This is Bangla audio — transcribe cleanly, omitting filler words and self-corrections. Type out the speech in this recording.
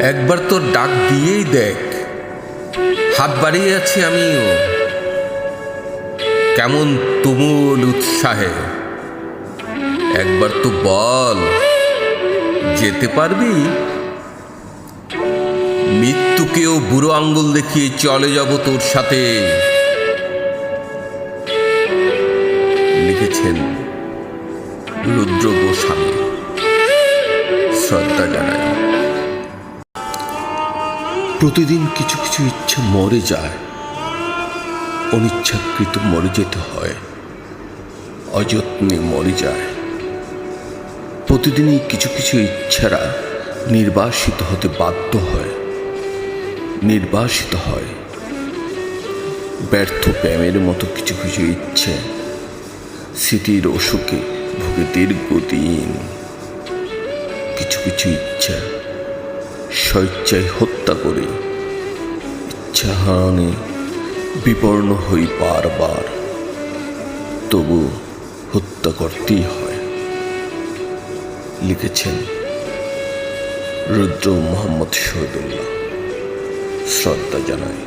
একবার তোর ডাক দিয়েই দেখ, হাত বাড়িয়ে আছি আমিও কেমন তুমুল উৎসাহে। একবার তো বল, যেতে পারবি? মৃত্যুকেও বুড়ো আঙ্গুল দেখিয়ে চলে যাব তোর সাথে। লিখেছেন রুদ্র গোস্বামী। শ্রদ্ধা জানাই। প্রতিদিন কিছু কিছু ইচ্ছা মরে যায়, অনিচ্ছাকৃত মরে যেতে হয়, অযত্নে মরে যায়। প্রতিদিনই কিছু কিছু ইচ্ছারা নির্বাসিত হতে বাধ্য হয়, নির্বাসিত হয়। ব্যর্থ প্রেমের মতো কিছু কিছু ইচ্ছে স্মৃতির অসুখে ভোগে দীর্ঘদিন। কিছু কিছু ইচ্ছা স্বেচ্ছায় হত্যা করে ইচ্ছাহানে বিপন্ন হই বারবার, তবু হত্যা করতেই হয়। লিখেছেন রুদ্র মোহাম্মদ শহীদুল্লাহ। শ্রদ্ধা জানাই।